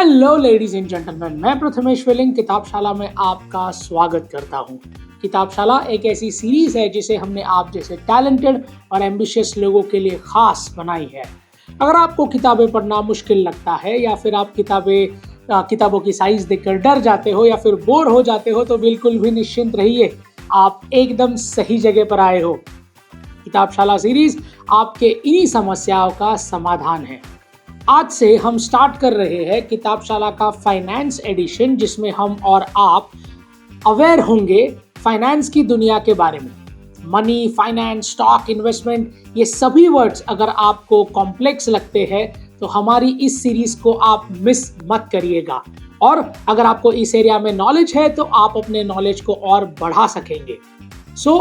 Hello ladies and gentleman, मैं प्रथमेश वेलिंग किताबशाला में आपका स्वागत करता हूं। किताबशाला एक ऐसी सीरीज है जिसे हमने आप जैसे टैलेंटेड और एम्बिशियस लोगों के लिए खास बनाई है। अगर आपको किताबें पढ़ना मुश्किल लगता है या फिर आप किताबों की साइज देखकर डर जाते हो या फिर बोर हो जाते हो तो बिल्कुल भी निश्चिंत रहिए, आप एकदम सही जगह पर आए हो। किताबशाला सीरीज आपके इन्हीं समस्याओं का समाधान है। आज से हम स्टार्ट कर रहे हैं किताबशाला का फाइनेंस एडिशन, जिसमें हम और आप अवेयर होंगे फाइनेंस की दुनिया के बारे में। मनी, फाइनेंस, स्टॉक, इन्वेस्टमेंट, ये सभी वर्ड्स अगर आपको कॉम्प्लेक्स लगते हैं तो हमारी इस सीरीज को आप मिस मत करिएगा। और अगर आपको इस एरिया में नॉलेज है तो आप अपने नॉलेज को और बढ़ा सकेंगे। So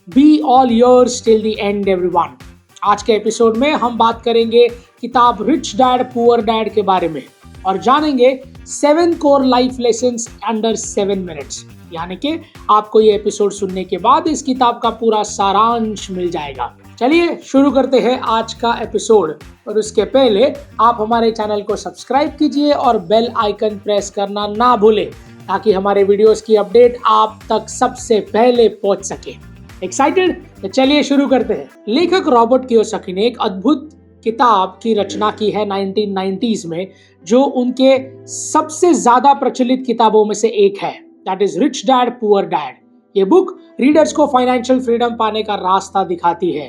be all yours till the end everyone. आज के एपिसोड में हम बात करेंगे किताब रिच डैड पुअर डैड के बारे में और जानेंगे 7 core life lessons under 7 minutes. यानी कि आपको ये एपिसोड सुनने के बाद इस किताब का पूरा सारांश मिल जाएगा। चलिए शुरू करते हैं आज का एपिसोड, और उसके पहले आप हमारे चैनल को सब्सक्राइब कीजिए और बेल आइकन प्रेस करना ना भूलें ताकि हमारे वीडियोस की अपडेट आप तक सबसे पहले पहुंच सके। एक्साइटेड? तो चलिए शुरू करते हैं। लेखक रॉबर्ट कियोसाकी ने एक अद्भुत किताब की रचना की है 1990s में, जो उनके सबसे ज्यादा प्रचलित किताबों में से एक है। That is rich dad poor dad. ये बुक रीडर्स को फाइनेंशियल फ्रीडम पाने का रास्ता दिखाती है।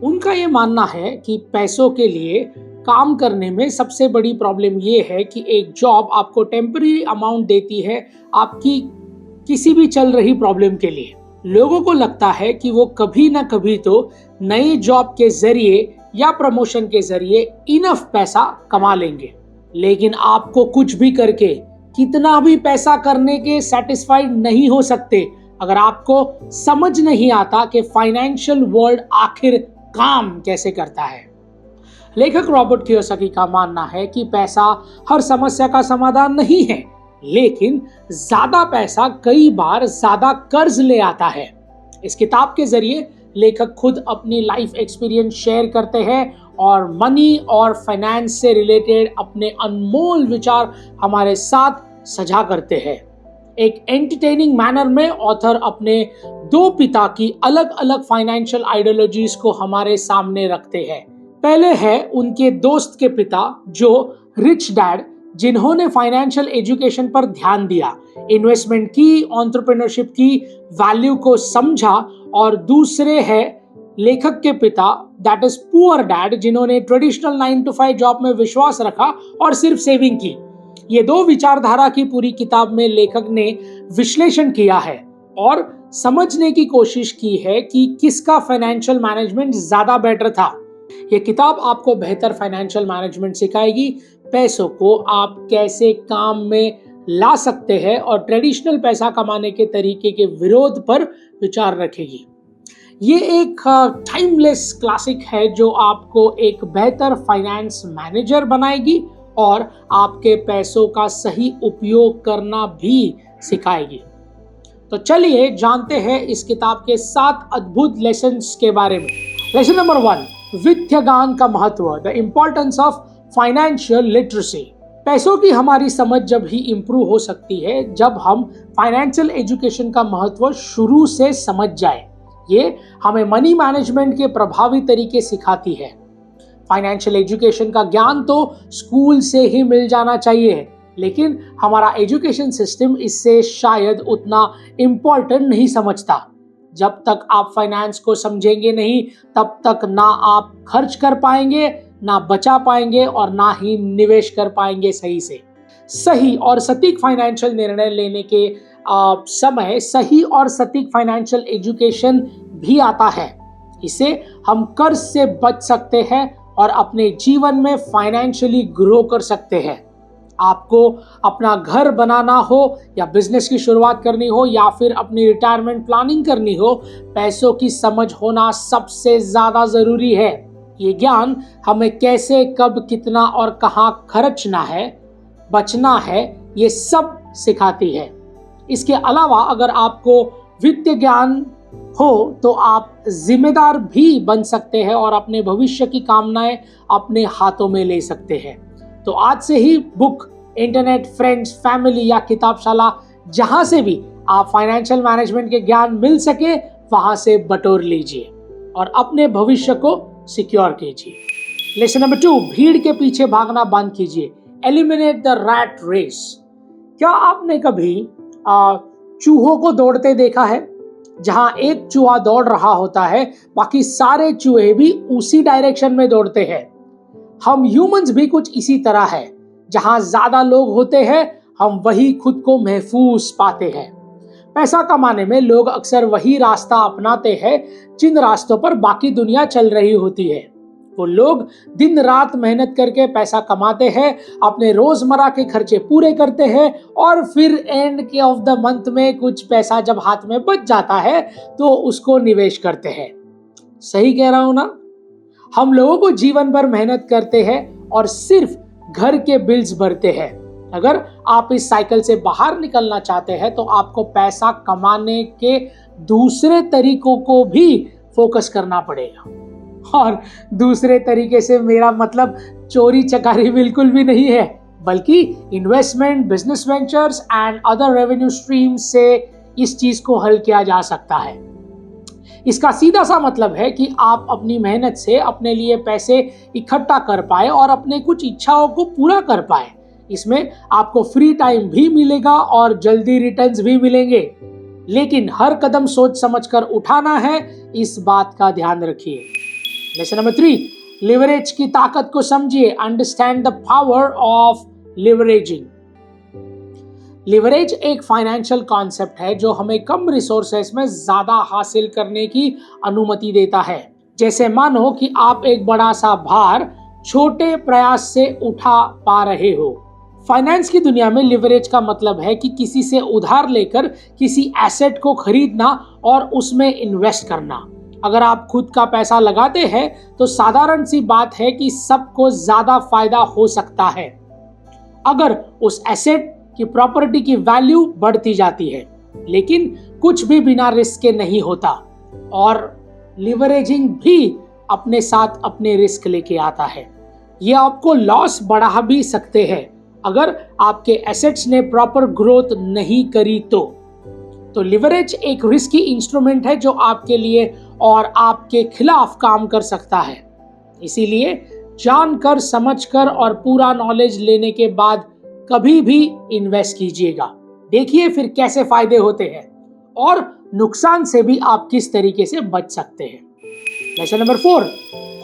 उनका ये मानना है कि पैसों के लिए काम करने में सबसे बड़ी प्रॉब्लम ये है कि एक जॉब आपको टेम्पररी अमाउंट देती है आपकी किसी भी चल रही प्रॉब्लम के लिए। लोगों को लगता है कि वो कभी ना कभी तो नई जॉब के जरिए या प्रमोशन के जरिए इनफ पैसा कमा लेंगे, लेकिन आपको कुछ भी करके कितना भी पैसा करने के सेटिस्फाइड नहीं हो सकते अगर आपको समझ नहीं आता कि फाइनेंशियल वर्ल्ड आखिर काम कैसे करता है। लेखक रॉबर्ट कियोसाकी का मानना है कि पैसा हर समस्या का समाधान नहीं है, लेकिन ज्यादा पैसा कई बार ज्यादा कर्ज ले आता है। इस किताब के जरिए लेखक खुद अपनी लाइफ एक्सपीरियंस शेयर करते हैं और मनी और फाइनेंस से रिलेटेड अपने अनमोल विचार हमारे साथ साझा करते हैं। एक एंटरटेनिंग मैनर में ऑथर अपने 2 पिता की अलग अलग फाइनेंशियल आइडियोलॉजीज को हमारे सामने रखते हैं। पहले है उनके दोस्त के पिता जो रिच डैड, जिन्होंने फाइनेंशियल एजुकेशन पर ध्यान दिया, इन्वेस्टमेंट की, एंटरप्रेन्योरशिप की वैल्यू को समझा। और दूसरे है लेखक के पिता, दैट इज पुअर डैड, जिन्होंने ट्रेडिशनल 9 to 5 जॉब में विश्वास रखा और सिर्फ सेविंग की। ये 2 विचारधारा की पूरी किताब में लेखक ने विश्लेषण किया है और समझने की कोशिश की है कि किसका फाइनेंशियल मैनेजमेंट ज्यादा बेटर था। यह किताब आपको बेहतर फाइनेंशियल मैनेजमेंट सिखाएगी, पैसों को आप कैसे काम में ला सकते हैं और ट्रेडिशनल पैसा कमाने के तरीके के विरोध पर विचार रखेगी। ये एक टाइमलेस क्लासिक है जो आपको एक बेहतर फाइनेंस मैनेजर बनाएगी और आपके पैसों का सही उपयोग करना भी सिखाएगी। तो चलिए जानते हैं इस किताब के 7 अद्भुत लेसन्स के बारे में। लेसन नंबर 1, वित्तीय ज्ञान का महत्व, the importance of financial literacy. पैसों की हमारी समझ जब ही इंप्रूव हो सकती है जब हम फाइनेंशियल एजुकेशन का महत्व शुरू से समझ जाए। ये हमें मनी मैनेजमेंट के प्रभावी तरीके सिखाती है। फाइनेंशियल एजुकेशन का ज्ञान तो स्कूल से ही मिल जाना चाहिए, लेकिन हमारा एजुकेशन सिस्टम इससे शायद उतना इम्पोर्टेंट नहीं समझता। जब तक आप फाइनेंस को समझेंगे नहीं, तब तक ना आप खर्च कर पाएंगे, ना बचा पाएंगे और ना ही निवेश कर पाएंगे सही से। सही और सटीक फाइनेंशियल निर्णय लेने के समय सही और सटीक फाइनेंशियल एजुकेशन भी आता है। इससे हम कर्ज से बच सकते हैं और अपने जीवन में फाइनेंशियली ग्रो कर सकते हैं। आपको अपना घर बनाना हो या बिजनेस की शुरुआत करनी हो या फिर अपनी रिटायरमेंट प्लानिंग करनी हो, पैसों की समझ होना सबसे ज्यादा जरूरी है। ये ज्ञान हमें कैसे, कब, कितना और कहाँ खर्चना है, बचना है, ये सब सिखाती है। इसके अलावा अगर आपको वित्तीय ज्ञान हो तो आप जिम्मेदार भी बन सकते हैं और अपने भविष्य की कामनाएं अपने हाथों में ले सकते हैं। तो आज से ही बुक इंटरनेट, फ्रेंड्स, फैमिली या किताबशाला, जहां से भी आप फाइनेंशियल मैनेजमेंट के ज्ञान मिल सके वहां से बटोर लीजिए और अपने भविष्य को सिक्योर कीजिए। लेसन नंबर 2, भीड़ के पीछे भागना बंद कीजिए। Eliminate the rat race. क्या आपने कभी चूहों को दौड़ते देखा है? जहां एक चूहा दौड़ रहा होता है, बाकी सारे चूहे भी उसी डायरेक्शन में दौड़ते हैं। हम ह्यूमंस भी कुछ इसी तरह है। जहां ज्यादा लोग होते हैं, हम वही खुद को महफूज पाते हैं। पैसा कमाने में लोग अक्सर वही रास्ता अपनाते हैं जिन रास्तों पर बाकी दुनिया चल रही होती है। वो लोग दिन रात मेहनत करके पैसा कमाते हैं, अपने रोजमर्रा के खर्चे पूरे करते हैं और फिर एंड के ऑफ द मंथ में कुछ पैसा जब हाथ में बच जाता है तो उसको निवेश करते हैं। सही कह रहा हूं ना? हम लोगों को जीवन भर मेहनत करते हैं और सिर्फ घर के बिल्स भरते हैं। अगर आप इस साइकिल से बाहर निकलना चाहते हैं तो आपको पैसा कमाने के दूसरे तरीकों को भी फोकस करना पड़ेगा। और दूसरे तरीके से मेरा मतलब चोरी चकारी बिल्कुल भी नहीं है, बल्कि investment, business ventures and other revenue stream से इस चीज को हल किया जा सकता है। इसका सीधा सा मतलब है कि आप अपनी मेहनत से अपने लिए पैसे इकट्ठा कर पाए और अपने कुछ इच्छाओं को पूरा कर पाए। इसमें आपको फ्री टाइम भी मिलेगा और जल्दी रिटर्न्स भी मिलेंगे, लेकिन हर कदम सोच समझकर उठाना है, इस बात का ध्यान रखिए। लेसन नंबर 3, लिवरेज की ताकत को समझिए। Understand the power of leveraging. Leverage एक फाइनेंशियल कॉन्सेप्ट है जो हमें कम रिसोर्सेस में ज्यादा हासिल करने की अनुमति देता है। जैसे मानो कि आप एक बड़ा सा भार छोटे प्रयास से उठा पा रहे हो। फाइनेंस की दुनिया में लिवरेज का मतलब है कि किसी से उधार लेकर किसी एसेट को खरीदना और उसमें इन्वेस्ट करना। अगर आप खुद का पैसा लगाते हैं तो साधारण सी बात है कि सबको ज्यादा फायदा हो सकता है अगर उस एसेट की प्रॉपर्टी की वैल्यू बढ़ती जाती है, लेकिन कुछ भी बिना रिस्क के नहीं होता और लिवरेजिंग भी अपने साथ अपने रिस्क लेके आता है। ये आपको लॉस बढ़ा भी सकते हैं अगर आपके एसेट्स ने प्रॉपर ग्रोथ नहीं करी तो लिवरेज एक रिस्की इंस्ट्रूमेंट है जो आपके लिए और आपके खिलाफ काम कर सकता है। इसीलिए जानकर, समझकर और पूरा नॉलेज लेने के बाद कभी भी इन्वेस्ट कीजिएगा। देखिए फिर कैसे फायदे होते हैं और नुकसान से भी आप किस तरीके से बच सकते हैं। लेसन नंबर 4,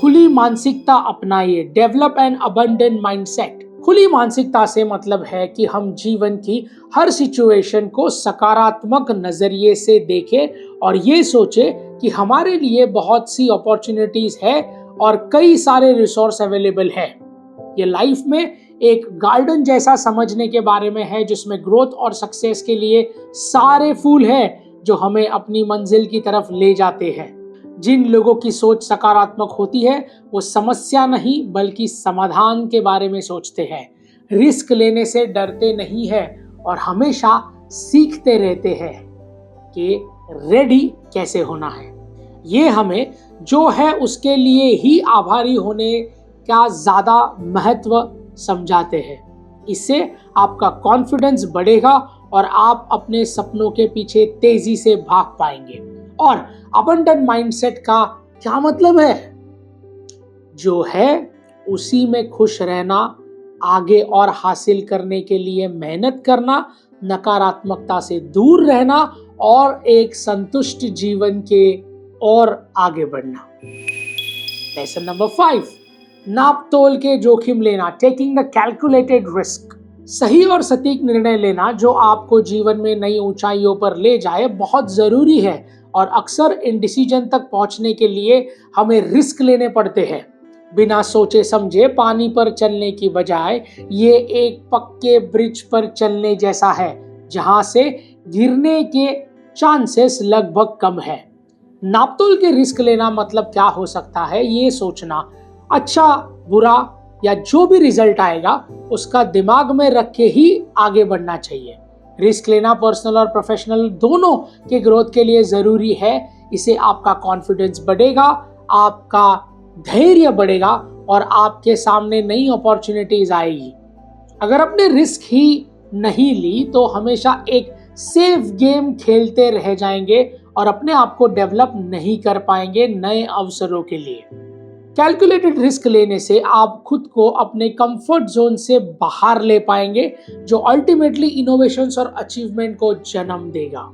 खुली मानसिकता अपनाइए। Develop an abundant mindset. खुली मानसिकता से मतलब है कि हम जीवन की हर सिचुएशन को सकारात्मक नजरिए से देखें और ये सोचे कि हमारे लिए बहुत सी अपॉर्चुनिटीज है और कई सारे रिसोर्स अवेलेबल है। ये लाइफ में एक गार्डन जैसा समझने के बारे में है जिसमें ग्रोथ और सक्सेस के लिए सारे फूल हैं जो हमें अपनी मंजिल की तरफ ले जाते हैं। जिन लोगों की सोच सकारात्मक होती है वो समस्या नहीं बल्कि समाधान के बारे में सोचते हैं, रिस्क लेने से डरते नहीं है और हमेशा सीखते रहते हैं कि रेडी कैसे होना है। ये हमें जो है उसके लिए ही आभारी होने का ज्यादा महत्व समझाते हैं। इससे आपका कॉन्फिडेंस बढ़ेगा और आप अपने सपनों के पीछे तेजी से भाग पाएंगे। और अबंडेंट माइंडसेट का क्या मतलब है? जो है उसी में खुश रहना, आगे और हासिल करने के लिए मेहनत करना, नकारात्मकता से दूर रहना और एक संतुष्ट जीवन के और आगे बढ़ना। लेसन नंबर 5, नाप तोल के जोखिम लेना। Taking the calculated risk. सही और सटीक निर्णय लेना जो आपको जीवन में नई ऊंचाइयों पर ले जाए बहुत जरूरी है और अक्सर इन डिसीजन तक पहुंचने के लिए हमें रिस्क लेने पड़ते हैं। बिना सोचे समझे पानी पर चलने की बजाय ये एक पक्के ब्रिज पर चलने जैसा है जहां से गिरने के चांसेस लगभग कम है। नापतोल के रिस्क लेना मतलब क्या हो सकता है ये सोचना, अच्छा बुरा या जो भी रिजल्ट आएगा उसका दिमाग में रख के ही आगे बढ़ना चाहिए। रिस्क लेना पर्सनल और प्रोफेशनल दोनों के ग्रोथ के लिए जरूरी है। इससे आपका कॉन्फिडेंस बढ़ेगा, आपका धैर्य बढ़ेगा और आपके सामने नई अपॉर्चुनिटीज आएगी। अगर आपने रिस्क ही नहीं ली तो हमेशा एक सेफ गेम खेलते रह जाएंगे और अपने आप को डेवलप नहीं कर पाएंगे नए अवसरों के लिए। कैलकुलेटेड रिस्क लेने से आप खुद को अपने कंफर्ट जोन से बाहर ले पाएंगे, जो अल्टीमेटली इनोवेशंस और अचीवमेंट को जन्म देगा।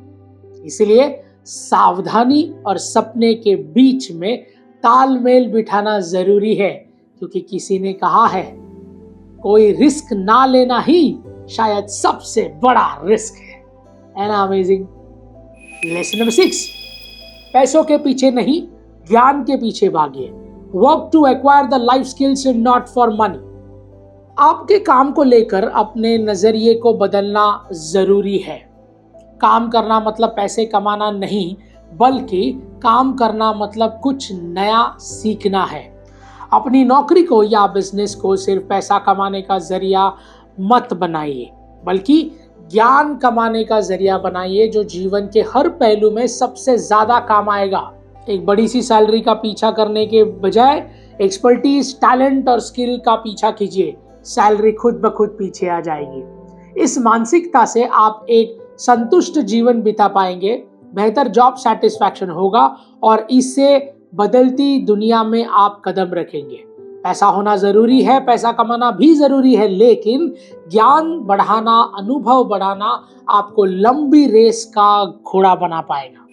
इसलिए सावधानी और सपने के बीच में तालमेल बिठाना जरूरी है, क्योंकि किसी ने कहा है कोई रिस्क ना लेना ही शायद सबसे बड़ा रिस्क है। An amazing. लेसन नंबर 6, पैसों के पीछे नहीं, ज्ञान के पीछे भागिए। Work to acquire the life skills and not for money. आपके काम को लेकर अपने नजरिए को बदलना जरूरी है। काम करना मतलब पैसे कमाना नहीं, बल्कि काम करना मतलब कुछ नया सीखना है। अपनी नौकरी को या बिजनेस को सिर्फ पैसा कमाने का जरिया मत बनाइए, बल्कि ज्ञान कमाने का जरिया बनाइए, जो जीवन के हर पहलू में सबसे ज्यादा काम आएगा। एक बड़ी सी सैलरी का पीछा करने के बजाय एक्सपर्टीज, टैलेंट और स्किल का पीछा कीजिए। सैलरी खुद ब खुद पीछे आ जाएगी। इस मानसिकता से आप एक संतुष्ट जीवन बिता पाएंगे, बेहतर जॉब सेटिस्फैक्शन होगा और इससे बदलती दुनिया में आप कदम रखेंगे। पैसा होना जरूरी है, पैसा कमाना भी जरूरी है, लेकिन ज्ञान बढ़ाना, अनुभव बढ़ाना आपको लंबी रेस का घोड़ा बना पाएगा।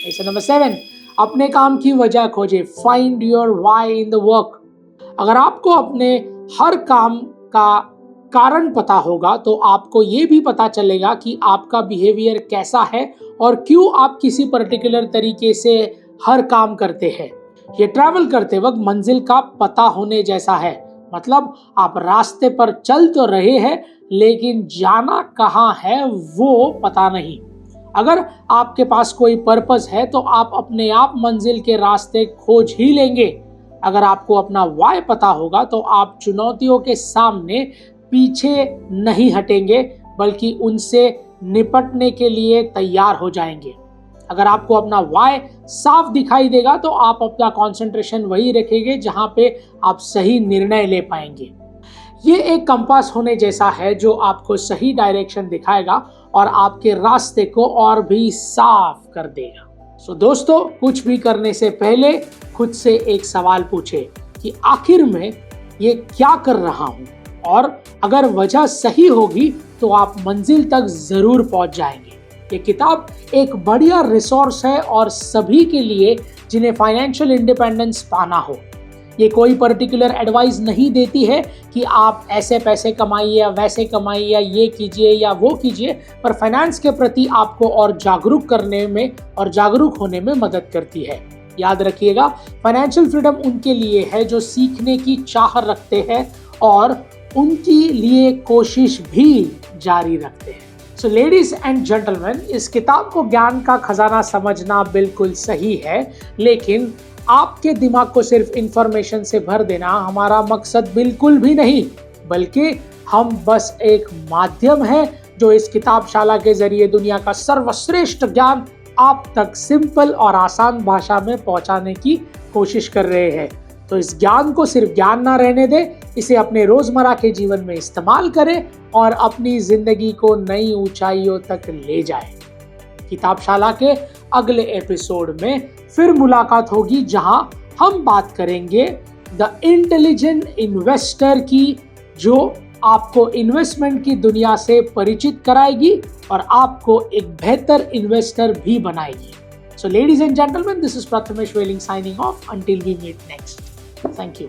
लेसन नंबर 7, अपने काम की वजह खोजें। Find your why in the work. अगर आपको अपने हर काम का कारण पता होगा तो आपको ये भी पता चलेगा कि आपका बिहेवियर कैसा है और क्यों आप किसी पर्टिकुलर तरीके से हर काम करते हैं। ये ट्रैवल करते वक्त मंजिल का पता होने जैसा है। मतलब आप रास्ते पर चल तो रहे हैं, लेकिन जाना कहाँ है वो पता नहीं। अगर आपके पास कोई पर्पस है तो आप अपने आप मंजिल के रास्ते खोज ही लेंगे। अगर आपको अपना वाई पता होगा तो आप चुनौतियों के सामने पीछे नहीं हटेंगे, बल्कि उनसे निपटने के लिए तैयार हो जाएंगे। अगर आपको अपना वाई साफ दिखाई देगा तो आप अपना कंसंट्रेशन वही रखेंगे जहां पे आप सही निर्णय ले पाएंगे। ये एक कंपास होने जैसा है जो आपको सही डायरेक्शन दिखाएगा और आपके रास्ते को और भी साफ कर देगा। सो दोस्तों, कुछ भी करने से पहले खुद से एक सवाल पूछे कि आखिर में ये क्या कर रहा हूं, और अगर वजह सही होगी तो आप मंजिल तक जरूर पहुंच जाएंगे। ये किताब एक बढ़िया रिसोर्स है और सभी के लिए जिन्हें फाइनेंशियल इंडिपेंडेंस पाना हो। ये कोई पर्टिकुलर एडवाइस नहीं देती है कि आप ऐसे पैसे कमाइए या वैसे कमाइए या ये कीजिए या वो कीजिए, पर फाइनेंस के प्रति आपको और जागरूक करने में और जागरूक होने में मदद करती है। याद रखिएगा, फाइनेंशियल फ्रीडम उनके लिए है जो सीखने की चाह रखते हैं और उनके लिए कोशिश भी जारी रखते हैं। सो लेडीज एंड जेंटलमैन, इस किताब को ज्ञान का खजाना समझना बिल्कुल सही है, लेकिन आपके दिमाग को सिर्फ इंफॉर्मेशन से भर देना हमारा मकसद बिल्कुल भी नहीं, बल्कि हम बस एक माध्यम है जो इस किताबशाला के जरिए दुनिया का सर्वश्रेष्ठ ज्ञान आप तक सिंपल और आसान भाषा में पहुंचाने की कोशिश कर रहे हैं। तो इस ज्ञान को सिर्फ ज्ञान ना रहने दें, इसे अपने रोजमर्रा के जीवन में इस्तेमाल करें और अपनी जिंदगी को नई ऊंचाइयों तक ले जाएं। किताबशाला के अगले एपिसोड में फिर मुलाकात होगी, जहां हम बात करेंगे द इंटेलिजेंट इन्वेस्टर की, जो आपको इन्वेस्टमेंट की दुनिया से परिचित कराएगी और आपको एक बेहतर इन्वेस्टर भी बनाएगी। So ladies and gentlemen, this is Prathamesh Veling signing off until we meet next. Thank you.